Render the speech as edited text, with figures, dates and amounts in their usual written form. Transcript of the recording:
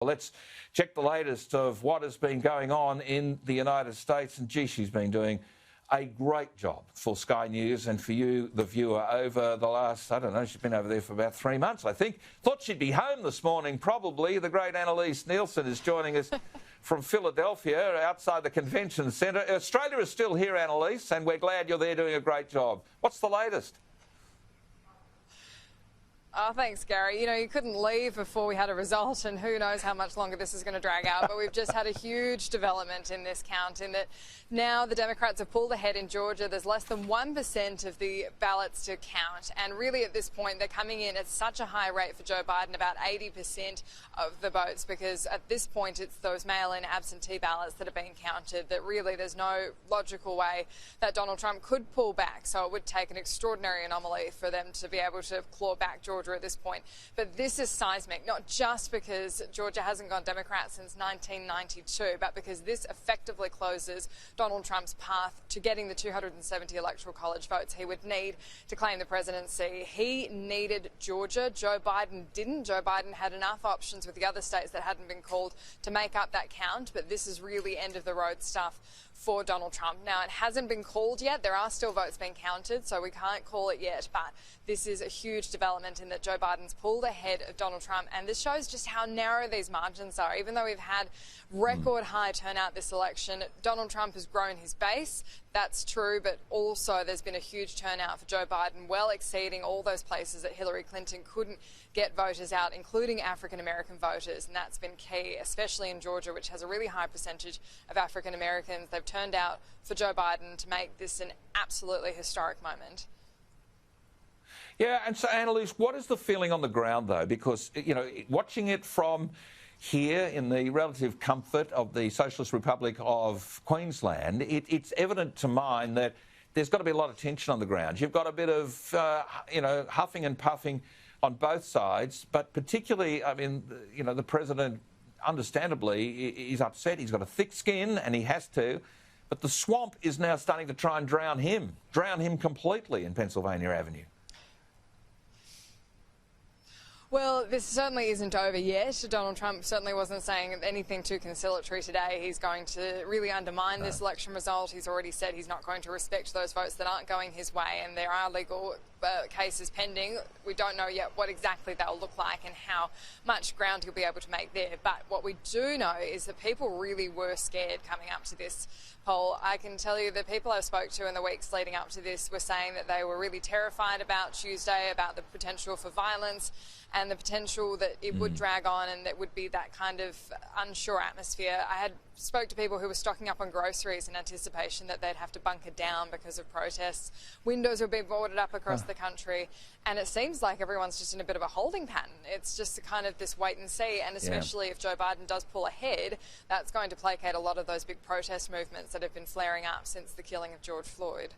Well, let's check the latest of what has been going on in the United States. And gee, she's been doing a great job for Sky News and for you, the viewer, over the last, I don't know, she's been over there for about 3 months, I think. Thought she'd be home this morning, probably. The great Annelise Nielsen is joining us from Philadelphia, outside the convention centre. Australia is still here, Annelise, and we're glad you're there doing a great job. What's the latest? Oh, thanks, Gary. You know, you couldn't leave before we had a result, and who knows how much longer this is going to drag out. But we've just had a huge development in this count, in that now the Democrats have pulled ahead in Georgia. There's less than 1% of the ballots to count. And really, at this point, they're coming in at such a high rate for Joe Biden, about 80% of the votes, because at this point, it's those mail-in absentee ballots that are being counted, that really there's no logical way that Donald Trump could pull back. So it would take an extraordinary anomaly for them to be able to claw back Georgia at this point. But this is seismic, not just because Georgia hasn't gone Democrat since 1992, but because this effectively closes Donald Trump's path to getting the 270 electoral college votes he would need to claim the presidency. He needed Georgia. Joe Biden didn't. Joe Biden had enough options with the other states that hadn't been called to make up that count, but this is really end of the road stuff for Donald Trump. Now, it hasn't been called yet. There are still votes being counted, so we can't call it yet. But this is a huge development in that Joe Biden's pulled ahead of Donald Trump. And this shows just how narrow these margins are. Even though we've had record high turnout this election, Donald Trump has grown his base. That's true, but also there's been a huge turnout for Joe Biden, well exceeding all those places that Hillary Clinton couldn't get voters out, including African-American voters. And that's been key, especially in Georgia, which has a really high percentage of African-Americans. They've turned out for Joe Biden to make this an absolutely historic moment. Yeah, and so, Annelise, what is the feeling on the ground, though? Because, you know, watching it from here in the relative comfort of the Socialist Republic of Queensland, it's evident to mine that there's got to be a lot of tension on the ground. You've got a bit of, you know, huffing and puffing on both sides, but particularly, I mean, you know, the president, understandably, is upset. He's got a thick skin and he has to, but the swamp is now starting to try and drown him completely in Pennsylvania Avenue. Well, this certainly isn't over yet. Donald Trump certainly wasn't saying anything too conciliatory today. He's going to really undermine this election result. He's already said he's not going to respect those votes that aren't going his way, and there are legal cases pending. We don't know yet what exactly they'll look like and how much ground he'll be able to make there. But what we do know is that people really were scared coming up to this poll. I can tell you that people I spoke to in the weeks leading up to this were saying that they were really terrified about Tuesday, about the potential for violence and the potential that it would drag on and that would be that kind of unsure atmosphere. I spoke to people who were stocking up on groceries in anticipation that they'd have to bunker down because of protests. Windows were being boarded up across the country, and it seems like everyone's just in a bit of a holding pattern. It's just kind of this wait and see, and especially if Joe Biden does pull ahead, that's going to placate a lot of those big protest movements that have been flaring up since the killing of George Floyd.